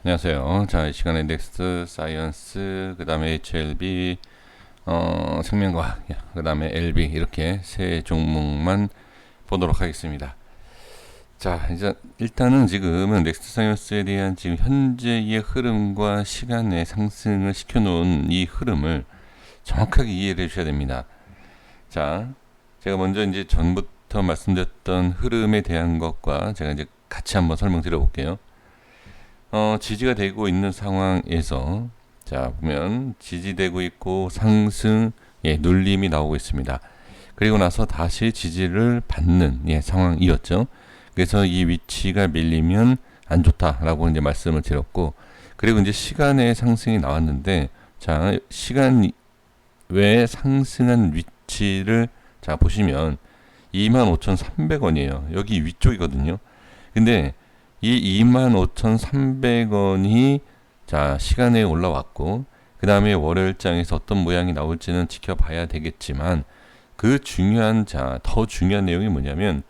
안녕하세요. 자, 이 시간에 넥스트 사이언스, 그 다음에 HLB, 생명과학, 그 다음에 LB 이렇게 세 종목만 보도록 하겠습니다. 자, 이제 일단은 지금은 넥스트 사이언스에 대한 지금 현재의 흐름과 시간의 상승을 시켜놓은 이 흐름을 정확하게 이해를 해주셔야 됩니다. 자, 제가 먼저 이제 전부터 말씀드렸던 흐름에 대한 것과 제가 이제 같이 한번 설명드려 볼게요. 지지가 되고 있는 상황에서 자 보면 지지되고 있고 상승 눌림이 나오고 있습니다. 그리고 나서 다시 지지를 받는 상황이었죠. 그래서 이 위치가 밀리면 안 좋다라고 이제 말씀을 드렸고, 그리고 이제 시간의 상승이 나왔는데, 자 시간 외에 상승한 위치를 자 보시면 25,300원이에요. 여기 위쪽이거든요. 근데 이 25,300원이 자 시간에 올라왔고, 그 다음에 월요일장에서 어떤 모양이 나올지는 지켜봐야 되겠지만, 그 중요한 더 중요한 내용이 뭐냐면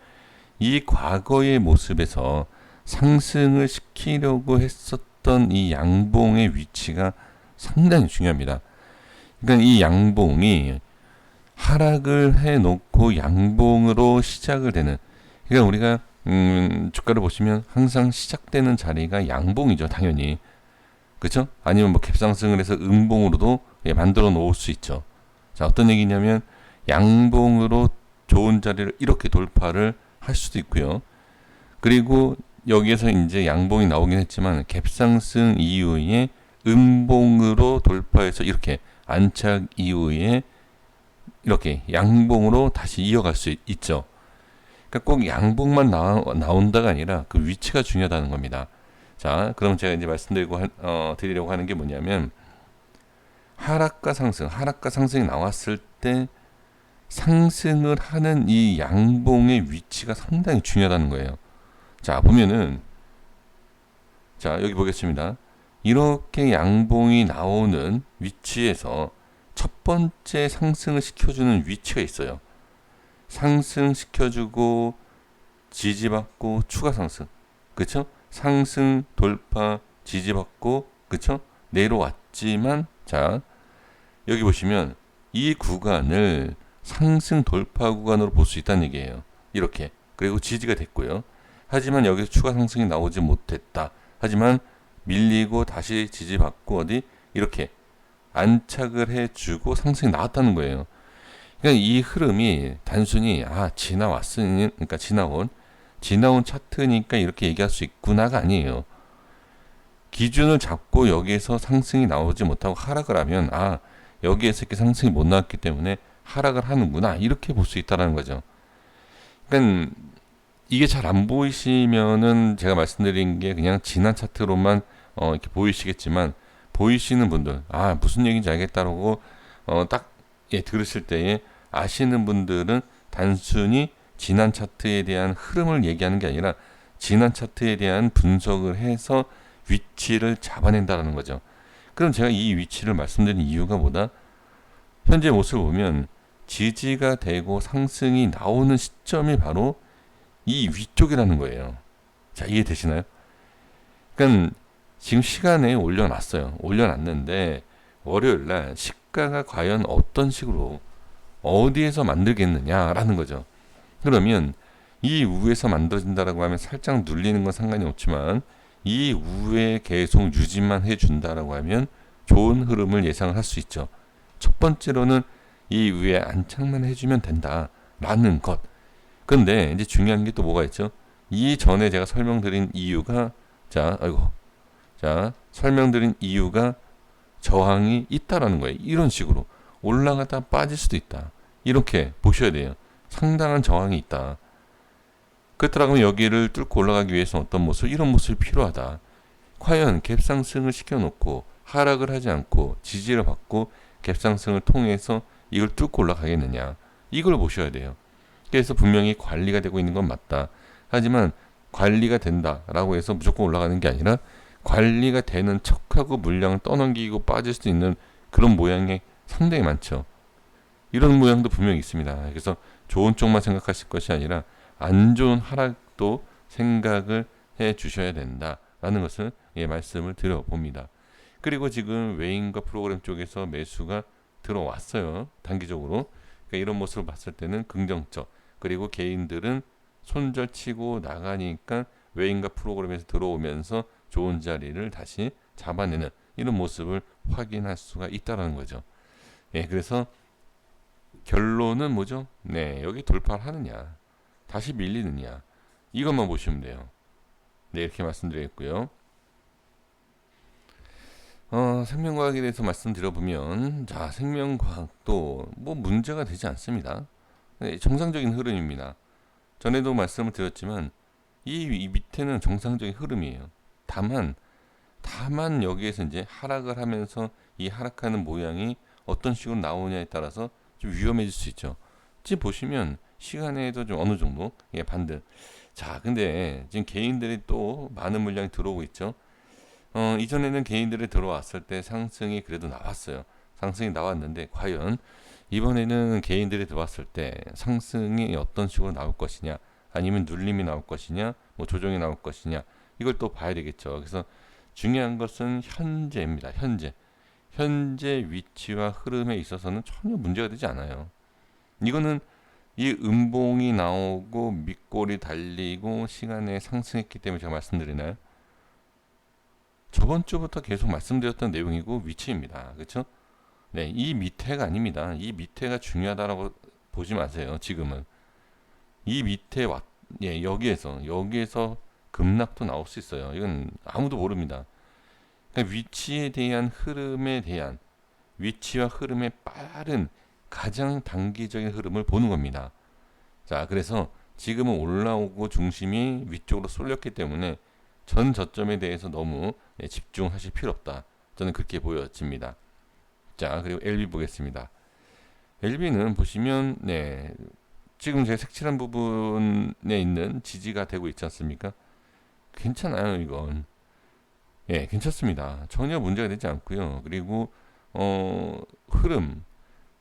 이 과거의 모습에서 상승을 시키려고 했었던 이 양봉의 위치가 상당히 중요합니다. 그러니까 이 양봉이 하락을 해놓고 양봉으로 시작을 되는, 그러니까 우리가 주가를 보시면 항상 시작되는 자리가 양봉이죠, 당연히. 그렇죠? 아니면 뭐 갭상승을 해서 음봉으로도 만들어 놓을 수 있죠. 자, 어떤 얘기냐면 양봉으로 좋은 자리를 이렇게 돌파를 할 수도 있고요. 그리고 여기에서 이제 양봉이 나오긴 했지만 갭상승 이후에 음봉으로 돌파해서 이렇게 안착 이후에 이렇게 양봉으로 다시 이어갈 수 있죠. 그러니까 꼭 양봉만 나온다가 아니라 그 위치가 중요하다는 겁니다. 자, 그럼 제가 이제 드리려고 하는 게 뭐냐면, 하락과 상승이 나왔을 때 상승을 하는 이 양봉의 위치가 상당히 중요하다는 거예요. 자, 보면은, 자, 여기 보겠습니다. 이렇게 양봉이 나오는 위치에서 첫 번째 상승을 시켜주는 위치가 있어요. 상승시켜주고 지지받고 추가 상승, 그쵸? 상승 돌파 지지받고, 그쵸? 내려왔지만, 자 여기 보시면 이 구간을 상승 돌파 구간으로 볼 수 있다는 얘기예요. 이렇게. 그리고 지지가 됐고요. 하지만 여기서 추가 상승이 나오지 못했다. 하지만 밀리고 다시 지지받고 어디 이렇게 안착을 해주고 상승이 나왔다는 거예요. 그러니까 이 흐름이 단순히 지나왔으니, 그러니까 지나온 차트니까 이렇게 얘기할 수 있구나가 아니에요. 기준을 잡고 여기에서 상승이 나오지 못하고 하락을 하면 여기에서 이렇게 상승이 못 나왔기 때문에 하락을 하는구나, 이렇게 볼 수 있다는 거죠. 그러니까 이게 잘 안 보이시면은 제가 말씀드린 게 그냥 지난 차트로만 이렇게 보이시겠지만, 보이시는 분들 무슨 얘기인지 알겠다라고 딱 들으실 때에 아시는 분들은 단순히 지난 차트에 대한 흐름을 얘기하는 게 아니라 지난 차트에 대한 분석을 해서 위치를 잡아낸다는 거죠. 그럼 제가 이 위치를 말씀드린 이유가 뭐다? 현재 모습을 보면 지지가 되고 상승이 나오는 시점이 바로 이 위쪽이라는 거예요. 자, 이해되시나요? 그러니까 지금 시간에 올려놨는데 월요일날 시가가 과연 어떤 식으로 어디에서 만들겠느냐라는 거죠. 그러면 이 우에서 만들어진다라고 하면 살짝 눌리는 건 상관이 없지만, 이 우에 계속 유지만 해준다라고 하면 좋은 흐름을 예상을 할 수 있죠. 첫 번째로는 이 위에 안착만 해주면 된다라는 것. 근데 이제 중요한 게 또 뭐가 있죠? 이 전에 제가 설명드린 이유가 설명드린 이유가 저항이 있다라는 거예요. 이런 식으로 올라갔다 빠질 수도 있다, 이렇게 보셔야 돼요. 상당한 저항이 있다. 그렇더라면 여기를 뚫고 올라가기 위해서 어떤 모습, 이런 모습이 필요하다. 과연 갭상승을 시켜놓고 하락을 하지 않고 지지를 받고 갭상승을 통해서 이걸 뚫고 올라가겠느냐, 이걸 보셔야 돼요. 그래서 분명히 관리가 되고 있는 건 맞다. 하지만 관리가 된다라고 해서 무조건 올라가는 게 아니라 관리가 되는 척하고 물량을 떠넘기고 빠질 수 있는 그런 모양이 상당히 많죠. 이런 모양도 분명히 있습니다. 그래서 좋은 쪽만 생각하실 것이 아니라 안 좋은 하락도 생각을 해 주셔야 된다라는 라는 것을 말씀을 드려봅니다. 그리고 지금 외인과 프로그램 쪽에서 매수가 들어왔어요. 단기적으로. 그러니까 이런 모습을 봤을 때는 긍정적. 그리고 개인들은 손절치고 나가니까 외인과 프로그램에서 들어오면서 좋은 자리를 다시 잡아내는 이런 모습을 확인할 수가 있다는 거죠. 그래서 결론은 뭐죠? 여기 돌파를 하느냐, 다시 밀리느냐, 이것만 보시면 돼요. 이렇게 말씀드리겠고요. 생명과학에 대해서 말씀드려보면, 자, 생명과학도 뭐 문제가 되지 않습니다. 정상적인 흐름입니다. 전에도 말씀을 드렸지만, 이 밑에는 정상적인 흐름이에요. 다만 여기에서 이제 하락을 하면서 이 하락하는 모양이 어떤 식으로 나오냐에 따라서 좀 위험해질 수 있죠. 지금 보시면 시간에도 좀 어느 정도 반등. 자, 근데 지금 개인들이 또 많은 물량이 들어오고 있죠. 이전에는 개인들이 들어왔을 때 상승이 그래도 나왔어요. 상승이 나왔는데 과연 이번에는 개인들이 들어왔을 때 상승이 어떤 식으로 나올 것이냐, 아니면 눌림이 나올 것이냐, 뭐 조정이 나올 것이냐, 이걸 또 봐야 되겠죠. 그래서 중요한 것은 현재입니다. 현재 위치와 흐름에 있어서는 전혀 문제가 되지 않아요. 이거는 이 음봉이 나오고 밑골이 달리고 시간에 상승했기 때문에 제가 말씀드리나요? 저번 주부터 계속 말씀드렸던 내용이고 위치입니다. 그렇죠? 이 밑에가 아닙니다. 이 밑에가 중요하다라고 보지 마세요. 지금은 이 밑에 여기에서 급락도 나올 수 있어요. 이건 아무도 모릅니다. 그러니까 위치에 대한 흐름에 대한 위치와 흐름의 빠른 가장 단기적인 흐름을 보는 겁니다. 자, 그래서 지금은 올라오고 중심이 위쪽으로 쏠렸기 때문에 전 저점에 대해서 너무 집중하실 필요 없다. 저는 그렇게 보여집니다. 자, 그리고 LB 보겠습니다. LB는 보시면 지금 제가 색칠한 부분에 있는 지지가 되고 있지 않습니까? 괜찮아요, 이건. 괜찮습니다. 전혀 문제가 되지 않고요. 그리고 흐름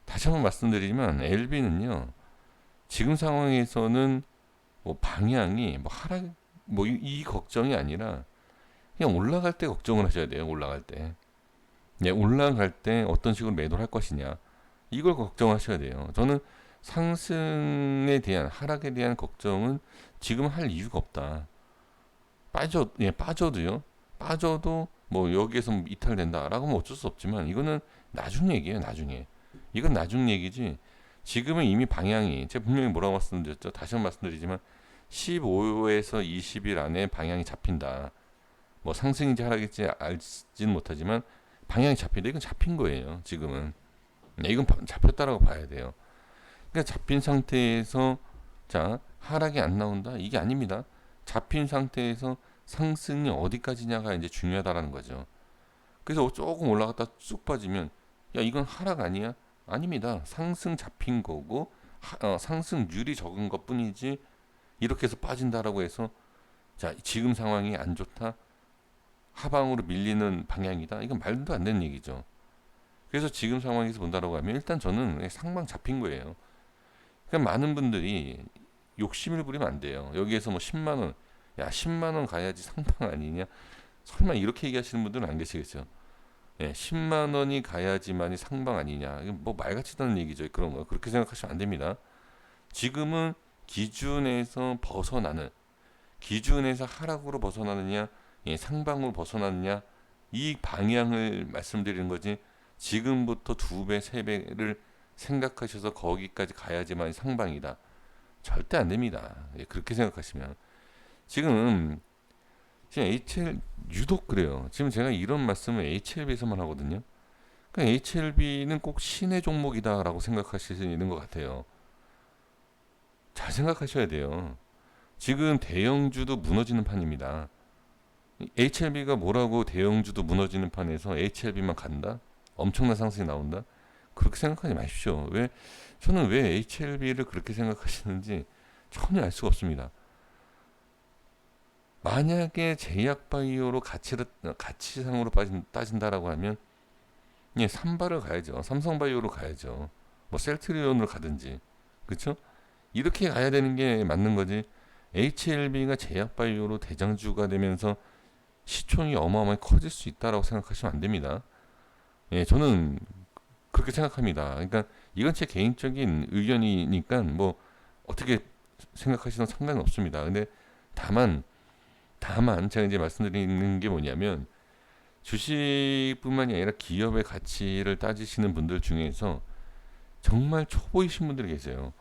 다시 한번 말씀드리지만 LB는요. 지금 상황에서는 뭐 방향이 뭐 하락 뭐 이 걱정이 아니라 그냥 올라갈 때 걱정을 하셔야 돼요. 올라갈 때. 올라갈 때 어떤 식으로 매도를 할 것이냐. 이걸 걱정하셔야 돼요. 저는 상승에 대한 하락에 대한 걱정은 지금 할 이유가 없다. 빠져도 뭐 여기에서 이탈된다라고 하면 어쩔 수 없지만 이거는 나중 얘기예요. 나중에. 이건 나중 얘기지. 지금은 이미 방향이 제가 분명히 뭐라고 말씀드렸죠. 다시 한번 말씀드리지만 15에서 20일 안에 방향이 잡힌다. 뭐 상승인지 하락인지 알지는 못하지만 방향이 잡힌다. 이건 잡힌 거예요. 지금은. 이건 잡혔다라고 봐야 돼요. 그러니까 잡힌 상태에서 자 하락이 안 나온다. 이게 아닙니다. 잡힌 상태에서 상승이 어디까지냐가 이제 중요하다라는 거죠. 그래서 조금 올라갔다 쑥 빠지면 야 이건 하락 아니야? 아닙니다. 상승 잡힌 거고 상승률이 적은 것 뿐이지 이렇게 해서 빠진다라고 해서 자 지금 상황이 안 좋다. 하방으로 밀리는 방향이다. 이건 말도 안 되는 얘기죠. 그래서 지금 상황에서 본다라고 하면 일단 저는 상방 잡힌 거예요. 그러니까 많은 분들이 욕심을 부리면 안 돼요. 여기에서 뭐 10만 원, 야 10만 원 가야지 상방 아니냐? 설마 이렇게 얘기하시는 분들은 안 계시겠죠. 10만 원이 가야지만이 상방 아니냐? 이건 뭐 말같지도 않은 얘기죠. 그런 거 그렇게 생각하시면 안 됩니다. 지금은 기준에서 벗어나는 기준에서 하락으로 벗어나느냐, 상방으로 벗어나느냐 이 방향을 말씀드리는 거지. 지금부터 2배, 3배를 생각하셔서 거기까지 가야지만 상방이다. 절대 안 됩니다. 그렇게 생각하시면 지금 HL 유독 그래요. 지금 제가 이런 말씀을 HLB에서만 하거든요. 그러니까 HLB는 꼭 신의 종목이다라고 생각하시는 것 같아요. 잘 생각하셔야 돼요. 지금 대형주도 무너지는 판입니다. HLB가 뭐라고 대형주도 무너지는 판에서 HLB만 간다? 엄청난 상승이 나온다? 그렇게 생각하지 마십시오. 저는 왜 HLB를 그렇게 생각하시는지 전혀 알 수가 없습니다. 만약에 제약바이오로 가치상으로 따진다라고 하면 삼바를 가야죠. 삼성바이오로 가야죠. 뭐 셀트리온으로 가든지. 그렇죠? 이렇게 가야 되는 게 맞는 거지. HLB가 제약바이오로 대장주가 되면서 시총이 어마어마하게 커질 수 있다라고 생각하시면 안 됩니다. 예, 저는 그렇게 생각합니다. 그러니까 이건 제 개인적인 의견이니까 뭐 어떻게 생각하시든 상관은 없습니다. 근데 다만 제가 이제 말씀드리는 게 뭐냐면 주식뿐만이 아니라 기업의 가치를 따지시는 분들 중에서 정말 초보이신 분들이 계세요.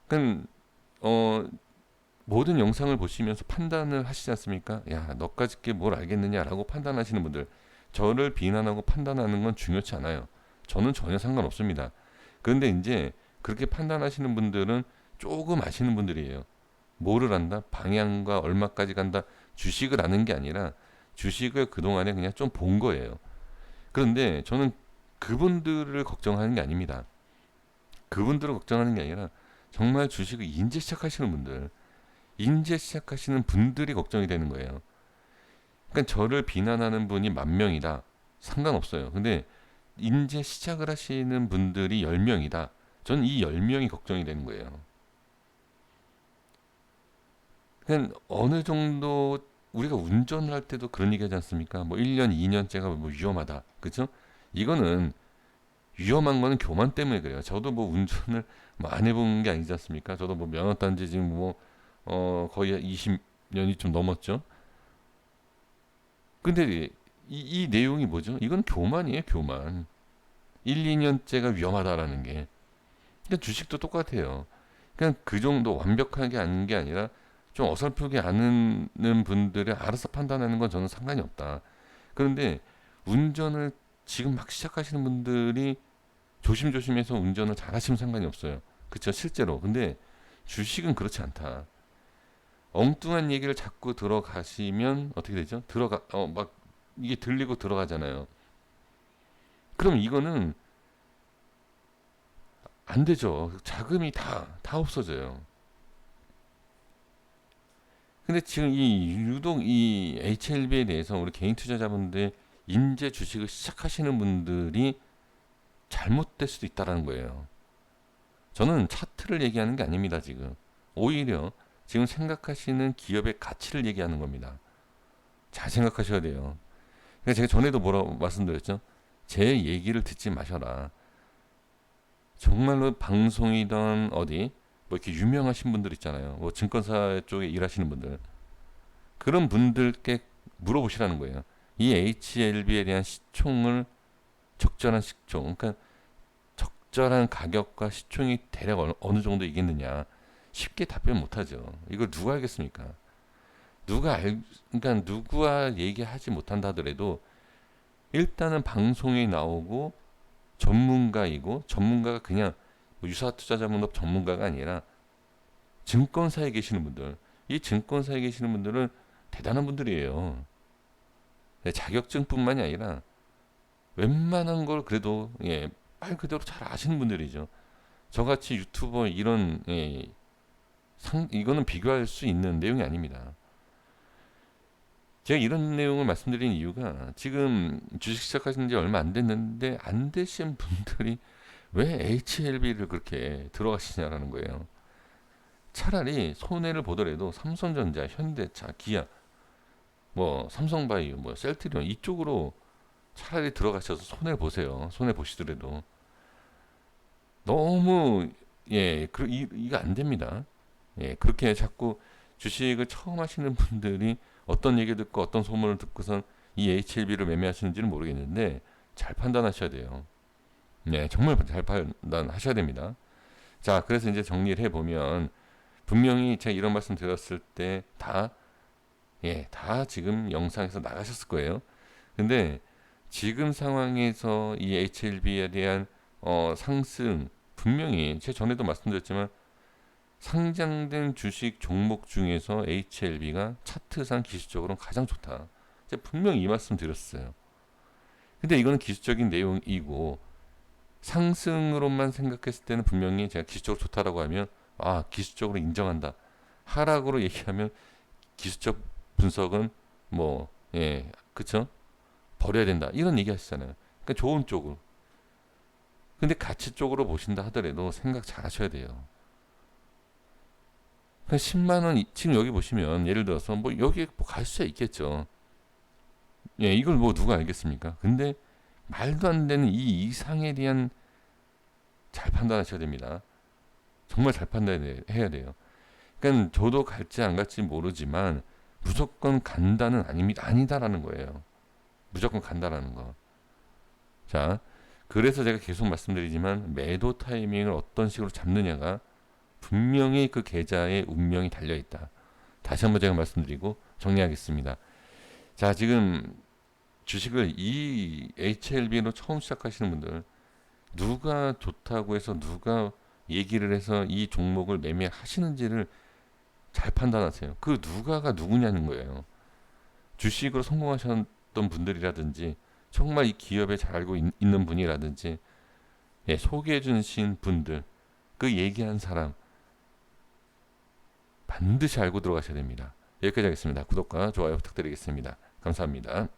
그러니까 모든 영상을 보시면서 판단을 하시지 않습니까? 야, 너까짓 게 뭘 알겠느냐라고 판단하시는 분들, 저를 비난하고 판단하는 건 중요치 않아요. 저는 전혀 상관없습니다. 그런데 이제 그렇게 판단하시는 분들은 조금 아시는 분들이에요. 뭐를 안다? 방향과 얼마까지 간다? 주식을 아는 게 아니라 주식을 그동안에 그냥 좀 본 거예요. 그런데 저는 그분들을 걱정하는 게 아닙니다. 그분들을 걱정하는 게 아니라 정말 주식을 이제 시작하시는 분들, 이제 시작하시는 분들이 걱정이 되는 거예요. 그러니까 저를 비난하는 분이 10,000명이다. 상관없어요. 근데 이제 시작을 하시는 분들이 10명이다. 저는 이 10명이 걱정이 되는 거예요. 그냥 어느 정도 우리가 운전을 할 때도 그런 얘기 하지 않습니까? 뭐 1년, 2년째가 뭐 위험하다. 그죠? 이거는 위험한 거는 교만 때문에 그래요. 저도 뭐 운전을 뭐 안 해본 게 아니지 않습니까? 저도 뭐 면허 딴 지 지금 뭐 거의 20년이 좀 넘었죠. 근데 이 내용이 뭐죠? 이건 교만이에요, 교만. 1, 2년째가 위험하다라는 게. 그러니까 주식도 똑같아요. 그냥 그 정도 완벽하게 아는 게 아니라 좀 어설프게 아는 분들이 알아서 판단하는 건 저는 상관이 없다. 그런데 운전을 지금 막 시작하시는 분들이 조심조심해서 운전을 잘 하시면 상관이 없어요. 그쵸, 실제로. 근데 주식은 그렇지 않다. 엉뚱한 얘기를 자꾸 들어가시면 어떻게 되죠? 막 이게 들리고 들어가잖아요. 그럼 이거는 안 되죠. 자금이 다 없어져요. 근데 지금 이 유독 이 HLB에 대해서 우리 개인 투자자분들 인제 주식을 시작하시는 분들이 잘못될 수도 있다라는 거예요. 저는 차트를 얘기하는 게 아닙니다, 지금. 오히려 지금 생각하시는 기업의 가치를 얘기하는 겁니다. 잘 생각하셔야 돼요. 그러니까 제가 전에도 뭐라고 말씀드렸죠? 제 얘기를 듣지 마셔라. 정말로 방송이던 어디 뭐 이렇게 유명하신 분들 있잖아요. 뭐 증권사 쪽에 일하시는 분들. 그런 분들께 물어보시라는 거예요. 이 HLB에 대한 시총을 적절한 시총, 그러니까 적절한 가격과 시총이 대략 어느 정도 이겠느냐. 쉽게 답변 못하죠. 이걸 누가 알겠습니까? 그러니까 누구와 얘기하지 못한다 하더라도 일단은 방송에 나오고 전문가이고 전문가가 그냥 뭐 유사투자자문업 전문가가 아니라 증권사에 계시는 분들, 이 증권사에 계시는 분들은 대단한 분들이에요. 자격증뿐만이 아니라 웬만한 걸 그래도 말 그대로 잘 아시는 분들이죠. 저같이 유튜버 이런 이거는 비교할 수 있는 내용이 아닙니다. 제가 이런 내용을 말씀드린 이유가 지금 주식 시작하신 지 얼마 안 됐는데 안 되신 분들이 왜 HLB를 그렇게 들어가시냐라는 거예요. 차라리 손해를 보더라도 삼성전자, 현대차, 기아, 뭐 삼성바이오, 뭐 셀트리온 이쪽으로 차라리 들어가셔서 손해를 보세요. 손해 보시더라도 너무 이거 안 됩니다. 그렇게 자꾸 주식을 처음 하시는 분들이 어떤 얘기 듣고 어떤 소문을 듣고선 이 HLB를 매매하시는지는 모르겠는데 잘 판단하셔야 돼요. 정말 잘 판단하셔야 됩니다. 자, 그래서 이제 정리를 해보면 분명히 제가 이런 말씀 드렸을 때 다 지금 영상에서 나가셨을 거예요. 근데 지금 상황에서 이 HLB에 대한 상승 분명히 제가 전에도 말씀드렸지만 상장된 주식 종목 중에서 HLB가 차트상 기술적으로는 가장 좋다. 제가 분명히 이 말씀 드렸어요. 근데 이거는 기술적인 내용이고 상승으로만 생각했을 때는 분명히 제가 기술적으로 좋다라고 하면 기술적으로 인정한다. 하락으로 얘기하면 기술적 분석은 그쵸? 버려야 된다. 이런 얘기 하시잖아요. 그러니까 좋은 쪽으로. 근데 가치 쪽으로 보신다 하더라도 생각 잘 하셔야 돼요. 한 10만 원 지금 여기 보시면 예를 들어서 뭐 여기에 뭐 갈 수 있겠죠. 예, 이걸 뭐 누가 알겠습니까? 근데 말도 안 되는 이 이상에 대한 잘 판단하셔야 됩니다. 정말 잘 판단해야 돼요. 그러니까 저도 갈지 안 갈지 모르지만 무조건 간다는 아닙니다. 아니다라는 거예요. 무조건 간다라는 거. 자, 그래서 제가 계속 말씀드리지만 매도 타이밍을 어떤 식으로 잡느냐가 분명히 그 계좌의 운명이 달려 있다. 다시 한번 제가 말씀드리고 정리하겠습니다. 자, 지금 주식을 이 HLB로 처음 시작하시는 분들 누가 좋다고 해서 누가 얘기를 해서 이 종목을 매매하시는지를 잘 판단하세요. 그 누가가 누구냐는 거예요. 주식으로 성공하셨던 분들이라든지 정말 이 기업에 잘 알고 있는 분이라든지 예, 소개해 주신 분들 그 얘기한 사람 반드시 알고 들어가셔야 됩니다. 여기까지 하겠습니다. 구독과 좋아요 부탁드리겠습니다. 감사합니다.